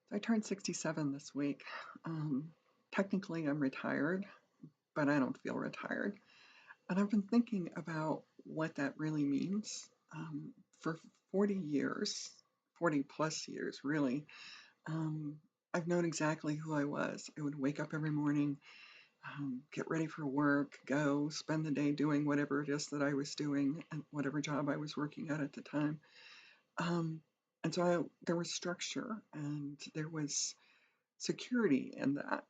So I turned 67 this week. Um, Technically, I'm retired, but I don't feel retired. And I've been thinking about what that really means. For 40 years, 40 plus years, really, um, I've known exactly who I was. I would wake up every morning, get ready for work, go spend the day doing whatever it is that I was doing and whatever job I was working at the time. Um, and so there was structure and there was security in that.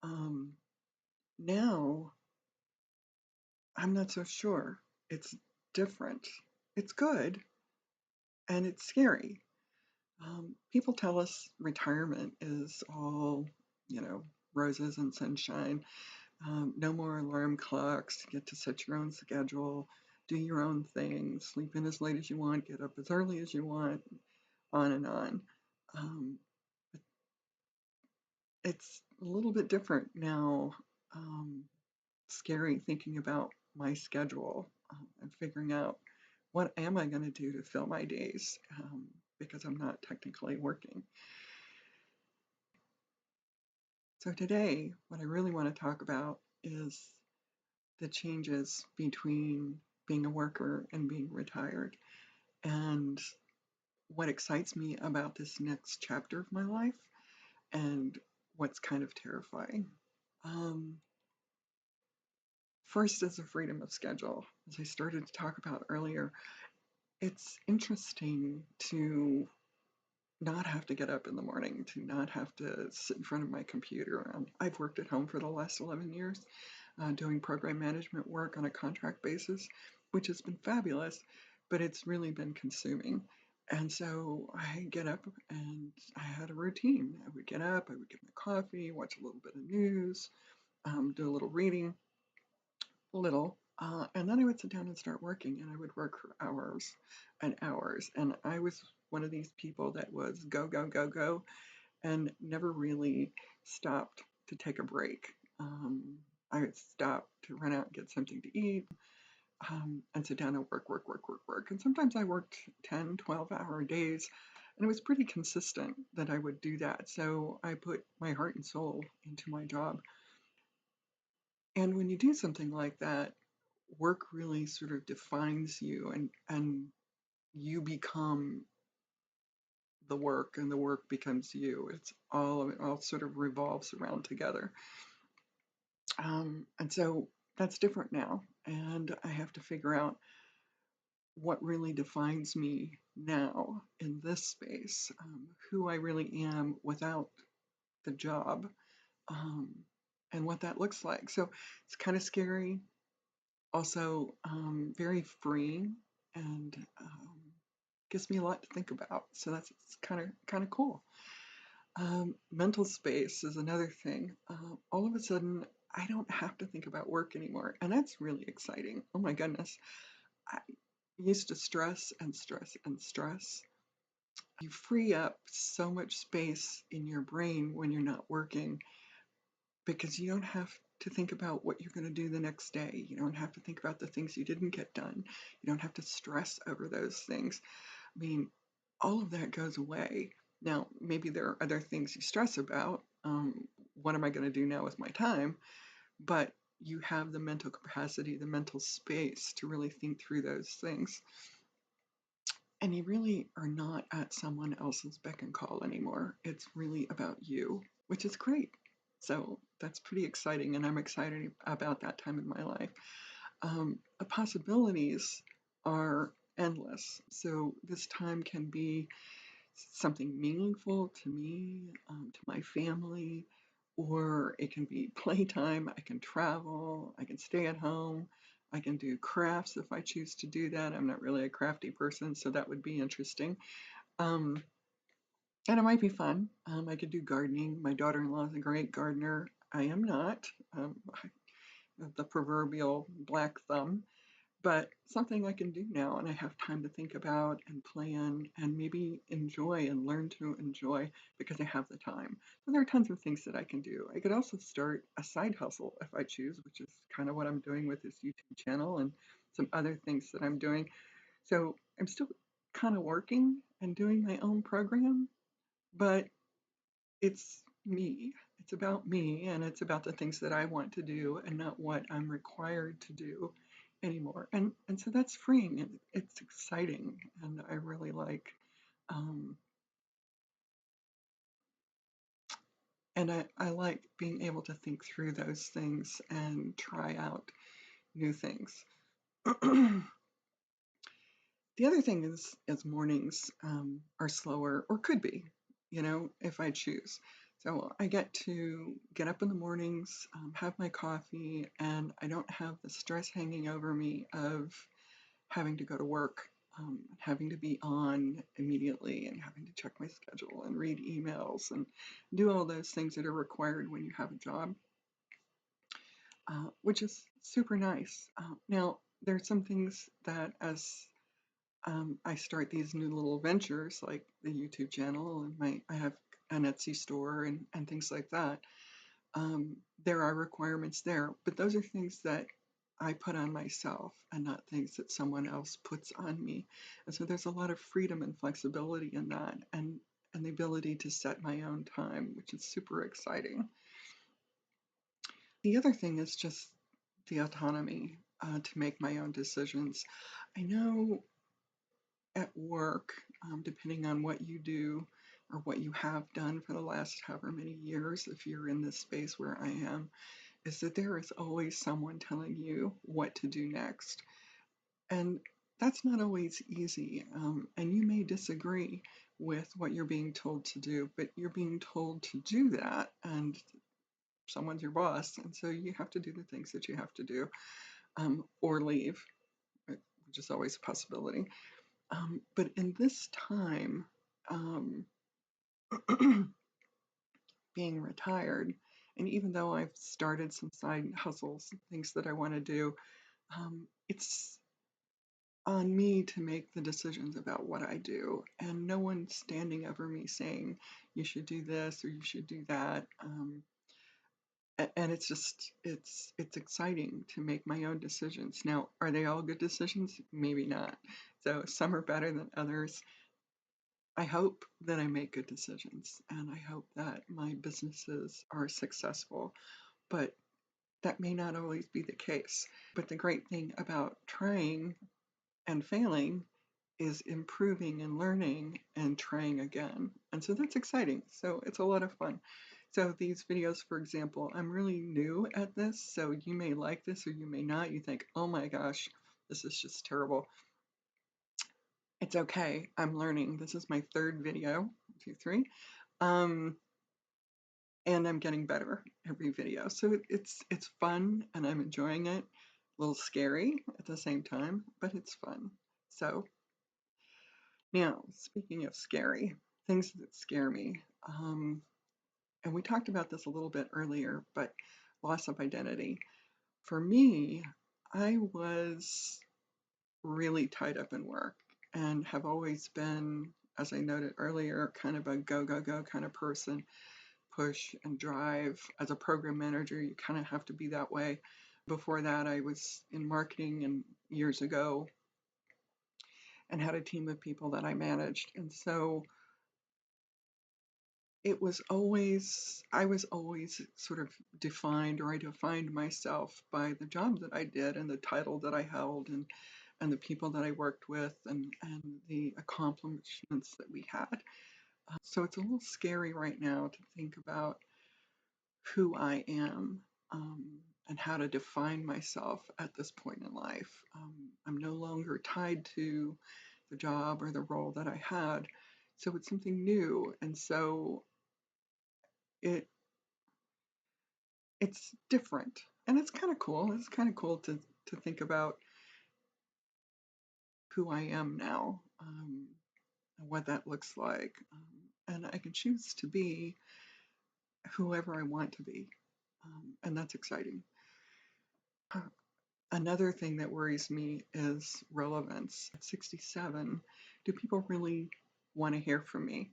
Um, Now I'm not so sure. It's different. It's good and it's scary. People tell us retirement is all, you know, roses and sunshine. No more alarm clocks. You get to set your own schedule, do your own thing, sleep in as late as you want, get up as early as you want, on and on. Um, it's a little bit different now. Um, Scary thinking about my schedule and figuring out what am I going to do to fill my days because I'm not technically working. So today, what I really want to talk about is the changes between being a worker and being retired and what excites me about this next chapter of my life and what's kind of terrifying. Um, First is the freedom of schedule. As I started to talk about earlier, it's interesting to not have to get up in the morning, to not have to sit in front of my computer. I've worked at home for the last 11 years, doing program management work on a contract basis, which has been fabulous, but it's really been consuming. And so I get up and I had a routine. I would get up, I would get my coffee, watch a little bit of news, do a little reading, little. And then I would sit down and start working, and I would work for hours and hours. And I was one of these people that was go, go, go, go, and never really stopped to take a break. I would stop to run out and get something to eat and sit down and work, work, work, work, work. And sometimes I worked 10, 12-hour days, and it was pretty consistent that I would do that. So I put my heart and soul into my job. And when you do something like that, work really sort of defines you and you become the work and the work becomes you. It's all it all sort of revolves around together. And so that's different now. And I have to figure out what really defines me now in this space, who I really am without the job, um, and what that looks like. So it's kind of scary, also very freeing, and gives me a lot to think about. So that's kind of cool. Mental space is another thing. All of a sudden, I don't have to think about work anymore, and that's really exciting. Oh my goodness, I used to stress and stress and stress. You free up so much space in your brain when you're not working because you don't have to think about what you're going to do the next day. You don't have to think about the things you didn't get done. You don't have to stress over those things. I mean, all of that goes away. Now, maybe there are other things you stress about. What am I going to do now with my time? But you have the mental capacity, the mental space to really think through those things. And you really are not at someone else's beck and call anymore. It's really about you, which is great. So that's pretty exciting, and I'm excited about that time in my life. The possibilities are endless. So this time can be something meaningful to me, to my family, or it can be playtime. I can travel, I can stay at home, I can do crafts if I choose to do that. I'm not really a crafty person, so that would be interesting. Um, and it might be fun. I could do gardening. My daughter in law is a great gardener. I am not. The proverbial black thumb, but something I can do now, and I have time to think about and plan and maybe enjoy and learn to enjoy because I have the time. So there are tons of things that I can do. I could also start a side hustle if I choose, which is kind of what I'm doing with this YouTube channel and some other things that I'm doing. So I'm still kind of working and doing my own program, but it's me. It's about me and it's about the things that I want to do and not what I'm required to do anymore. And so that's freeing and it's exciting and I really like um, and I like being able to think through those things and try out new things. The other thing is mornings are slower, or could be, if I choose. So I get to get up in the mornings, have my coffee, and I don't have the stress hanging over me of having to go to work, having to be on immediately, and having to check my schedule and read emails and do all those things that are required when you have a job, which is super nice. Now, there are some things that as I start these new little ventures like the YouTube channel and I have an Etsy store and things like that. There are requirements there, but those are things that I put on myself and not things that someone else puts on me. And so there's a lot of freedom and flexibility in that and the ability to set my own time, which is super exciting. The other thing is just the autonomy to make my own decisions. I know at work, depending on what you do or what you have done for the last however many years, if you're in this space where I am, is that there is always someone telling you what to do next. And that's not always easy. And you may disagree with what you're being told to do, but you're being told to do that, and someone's your boss. And so you have to do the things that you have to do or leave, which is always a possibility. But in this time, um, being retired, and even though I've started some side hustles, things that I want to do, it's on me to make the decisions about what I do, and no one standing over me saying you should do this or you should do that. And it's exciting to make my own decisions. Now, are they all good decisions? Maybe not. So some are better than others. I hope that I make good decisions and I hope that my businesses are successful, but that may not always be the case. But the great thing about trying and failing is improving and learning and trying again. And so that's exciting. So it's a lot of fun. So these videos, for example, I'm really new at this, so you may like this or you may not. You think, oh my gosh, this is just terrible. It's okay. I'm learning. This is my third video, 2, 3. Um, and I'm getting better every video. So it's fun and I'm enjoying it. A little scary at the same time, but it's fun. So now, speaking of scary, things that scare me, and we talked about this a little bit earlier, but loss of identity. For me, I was really tied up in work and have always been, as I noted earlier, kind of a go, go, go kind of person, push and drive. As a program manager, you kind of have to be that way. Before that, I was in marketing and years ago and had a team of people that I managed. And so I was always sort of defined, or I defined myself by the job that I did and the title that I held and the people that I worked with and the accomplishments that we had. So it's a little scary right now to think about who I am and how to define myself at this point in life. I'm no longer tied to the job or the role that I had. So it's something new. And so it it's different. And it's kind of cool. It's kind of cool to think about who I am now and what that looks like. And I can choose to be whoever I want to be. And that's exciting. Another thing that worries me is relevance. At 67, do people really want to hear from me?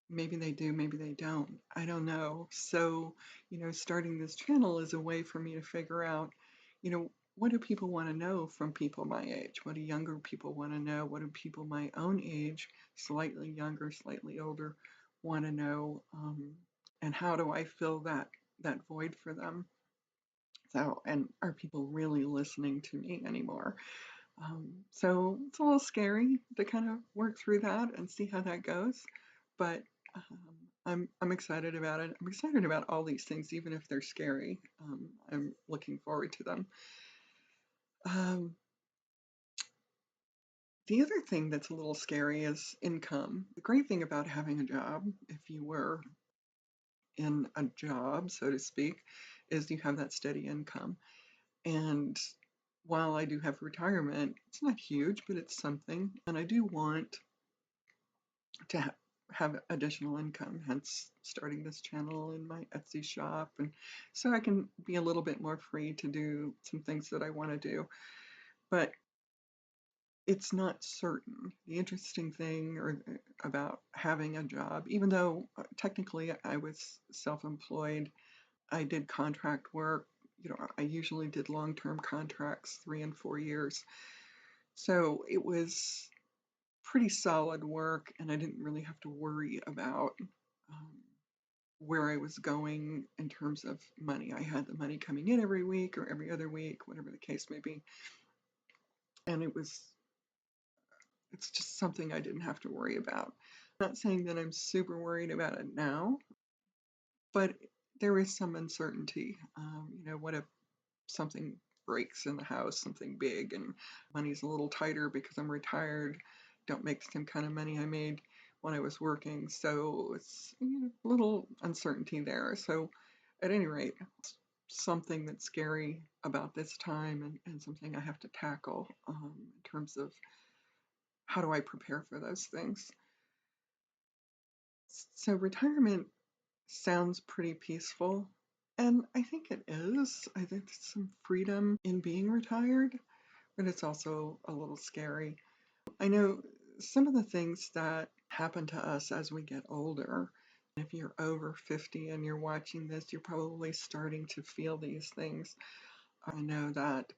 Maybe they do, maybe they don't. I don't know. So, starting this channel is a way for me to figure out, what do people want to know from people my age? What do younger people want to know? What do people my own age, slightly younger, slightly older, want to know, and how do I fill that void for them? So, and are people really listening to me anymore? So it's a little scary to kind of work through that and see how that goes. But I'm excited about it. I'm excited about all these things, even if they're scary. I'm looking forward to them. Um, the other thing that's a little scary is income. The great thing about having a job, if you were in a job, so to speak, is you have that steady income. And while I do have retirement, it's not huge, but it's something. And I do want to have additional income, hence starting this channel and my Etsy shop. And so I can be a little bit more free to do some things that I want to do. But it's not certain. The interesting thing about having a job, even though technically I was self-employed, I did contract work. I usually did long-term contracts, 3 and 4 years. So it was pretty solid work, and I didn't really have to worry about um, where I was going in terms of money. I had the money coming in every week or every other week, whatever the case may be. And it's just something I didn't have to worry about. I'm not saying that I'm super worried about it now, but there is some uncertainty. What if something breaks in the house, something big, and money's a little tighter because I'm retired, don't make the same kind of money I made when I was working. So it's a little uncertainty there. So at any rate, it's something that's scary about this time, and something I have to tackle in terms of how do I prepare for those things. So retirement sounds pretty peaceful, and I think it is. I think there's some freedom in being retired, but it's also a little scary. I know some of the things that happen to us as we get older. If you're over 50 and you're watching this, you're probably starting to feel these things. I know that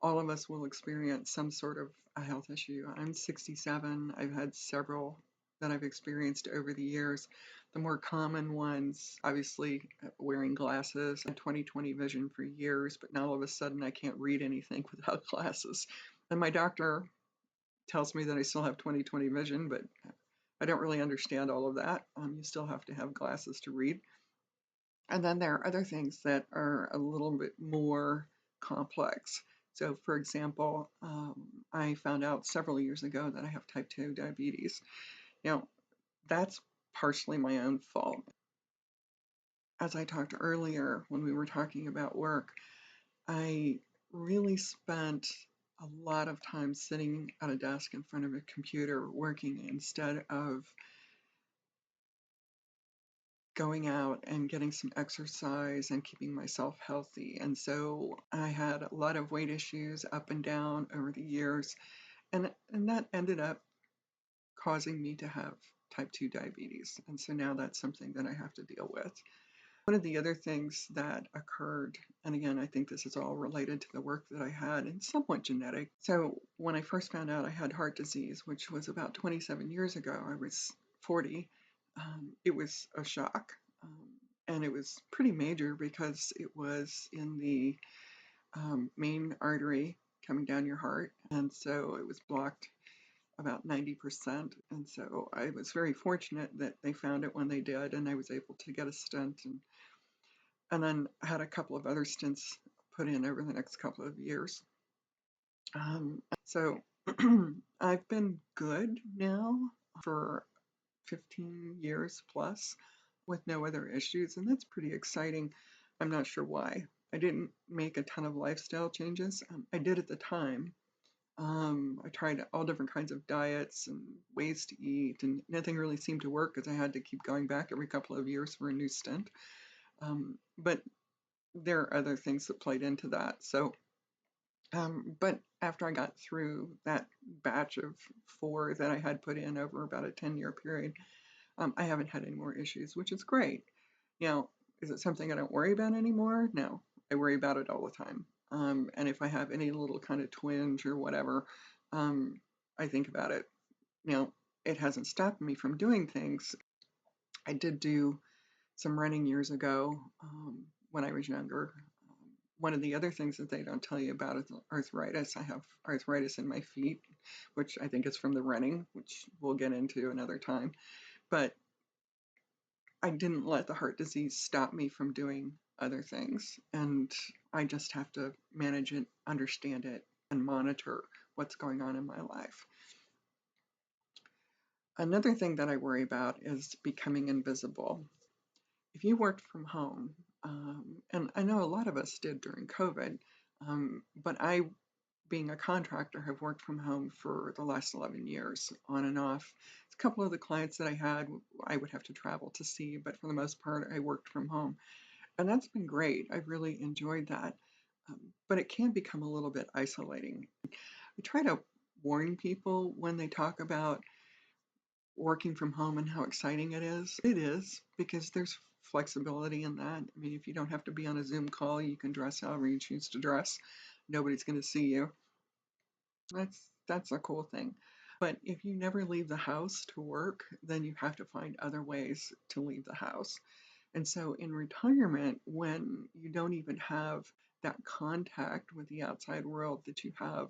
all of us will experience some sort of a health issue. I'm 67. I've had several that I've experienced over the years. The more common ones, obviously, wearing glasses. I had 20/20 vision for years, but now all of a sudden I can't read anything without glasses. And my doctor tells me that I still have 20/20 vision, but I don't really understand all of that. You still have to have glasses to read. And then there are other things that are a little bit more complex. So, for example, I found out several years ago that I have type 2 diabetes. Now, that's partially my own fault. As I talked earlier when we were talking about work, I really spent a lot of time sitting at a desk in front of a computer working instead of going out and getting some exercise and keeping myself healthy. And so I had a lot of weight issues up and down over the years, and that ended up causing me to have type 2 diabetes. And so now that's something that I have to deal with. One of the other things that occurred, and again, I think this is all related to the work that I had and somewhat genetic. So when I first found out I had heart disease, which was about 27 years ago, I was 40, it was a shock. And it was pretty major because it was in the main artery coming down your heart. And so it was blocked about 90%. And so I was very fortunate that they found it when they did, and I was able to get a stent, and then I had a couple of other stents put in over the next couple of years. So I've been good now for 15 years plus with no other issues, and that's pretty exciting. I'm not sure why. I didn't make a ton of lifestyle changes. I did at the time. I tried all different kinds of diets and ways to eat, and nothing really seemed to work because I had to keep going back every couple of years for a new stint. But there are other things that played into that. So, but after I got through that batch of 4 that I had put in over about a 10-year period, I haven't had any more issues, which is great. Now, is it something I don't worry about anymore? No, I worry about it all the time. And if I have any little kind of twinge or whatever, I think about it. Now, it hasn't stopped me from doing things. I did do some running years ago when I was younger. One of the other things that they don't tell you about is arthritis. I have arthritis in my feet, which I think is from the running, which we'll get into another time. But I didn't let the heart disease stop me from doing other things. And I just have to manage it, understand it, and monitor what's going on in my life. Another thing that I worry about is becoming invisible. If you worked from home, and I know a lot of us did during COVID, but I, being a contractor, have worked from home for the last 11 years, on and off. A couple of the clients that I had, I would have to travel to see, but for the most part, I worked from home. And that's been great. I've really enjoyed that. But it can become a little bit isolating. I try to warn people when they talk about working from home and how exciting it is. It is, because there's flexibility in that. I mean, if you don't have to be on a Zoom call, you can dress however you choose to dress. Nobody's going to see you. That's a cool thing. But if you never leave the house to work, then you have to find other ways to leave the house. And so in retirement, when you don't even have that contact with the outside world that you have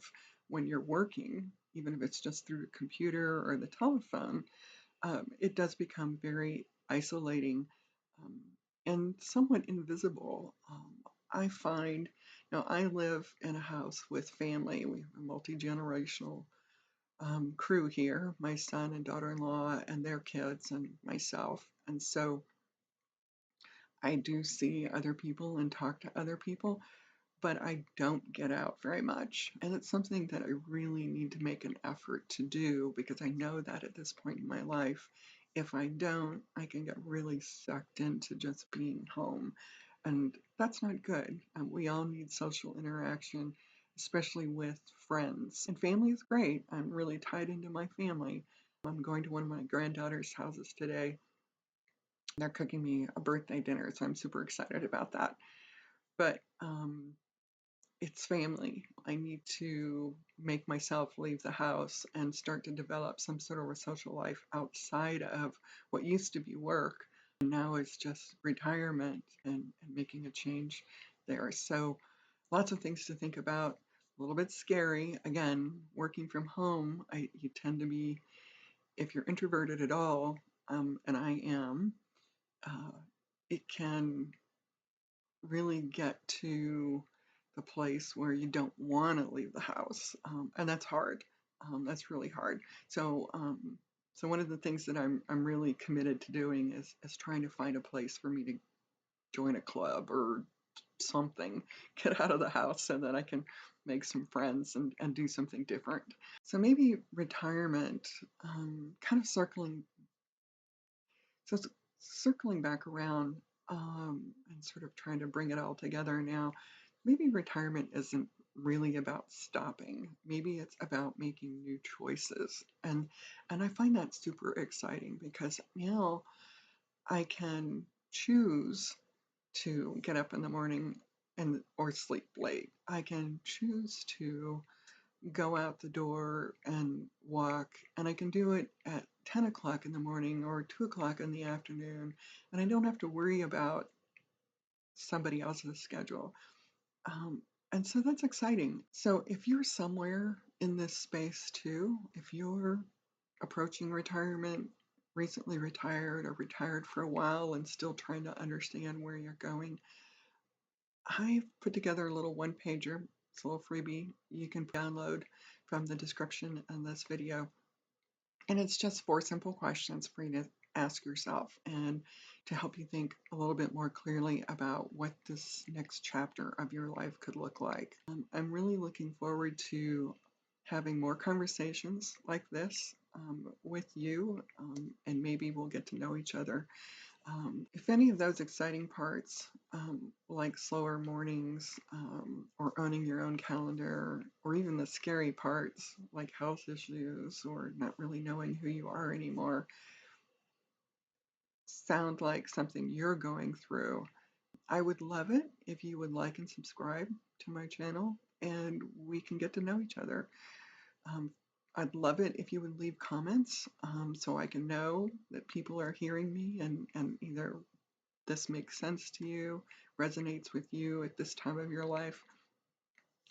when you're working, even if it's just through a computer or the telephone, it does become very isolating, um, and somewhat invisible. I find, I live in a house with family. We have a multi-generational crew here, my son and daughter-in-law and their kids and myself. And so I do see other people and talk to other people, but I don't get out very much. And it's something that I really need to make an effort to do, because I know that at this point in my life, if I don't, I can get really sucked into just being home. And that's not good. We all need social interaction, especially with friends. And family is great. I'm really tied into my family. I'm going to one of my granddaughter's houses today. They're cooking me a birthday dinner, so I'm super excited about that. But it's family. I need to make myself leave the house and start to develop some sort of a social life outside of what used to be work. And now it's just retirement and making a change there. So lots of things to think about. A little bit scary. Again, working from home, you tend to be, if you're introverted at all, and I am, uh, it can really get to the place where you don't want to leave the house, and that's hard. That's really hard. So one of the things that I'm really committed to doing is trying to find a place for me to join a club or something, get out of the house so that I can make some friends and do something different. So maybe retirement, kind of so circling back around, and sort of trying to bring it all together now, maybe retirement isn't really about stopping. Maybe it's about making new choices. And I find that super exciting, because now I can choose to get up in the morning and or sleep late. I can choose to go out the door and walk, and I can do it at 10 o'clock in the morning or 2 o'clock in the afternoon, and I don't have to worry about somebody else's schedule. Um, and so that's exciting. So if you're somewhere in this space too, if you're approaching retirement, recently retired, or retired for a while and still trying to understand where you're going, I put together a little one pager. It's a little freebie you can download from the description in this video. And it's just 4 simple questions for you to ask yourself, and to help you think a little bit more clearly about what this next chapter of your life could look like. I'm really looking forward to having more conversations like this with you, and maybe we'll get to know each other. If any of those exciting parts, like slower mornings, or owning your own calendar, or even the scary parts like health issues or not really knowing who you are anymore, sound like something you're going through, I would love it if you would like and subscribe to my channel, and we can get to know each other. Um, I'd love it if you would leave comments so I can know that people are hearing me and either this makes sense to you, resonates with you at this time of your life,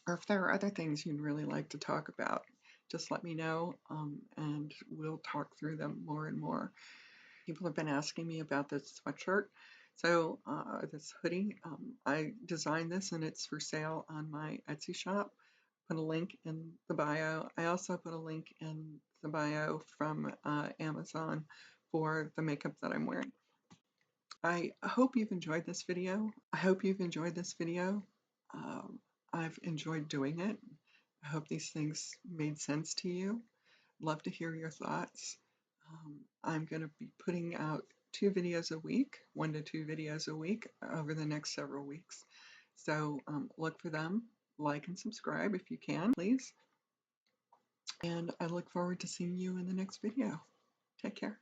or if there are other things you'd really like to talk about, just let me know and we'll talk through them more and more. People have been asking me about this sweatshirt. So this hoodie, I designed this and it's for sale on my Etsy shop. Put a link in the bio. I also put a link in the bio from Amazon for the makeup that I'm wearing. I hope you've enjoyed this video. I hope you've enjoyed this video. I've enjoyed doing it. I hope these things made sense to you. Love to hear your thoughts. I'm going to be putting out 2 videos a week, 1 to 2 videos a week over the next several weeks. So look for them, like and subscribe if you can, please. And I look forward to seeing you in the next video. Take care.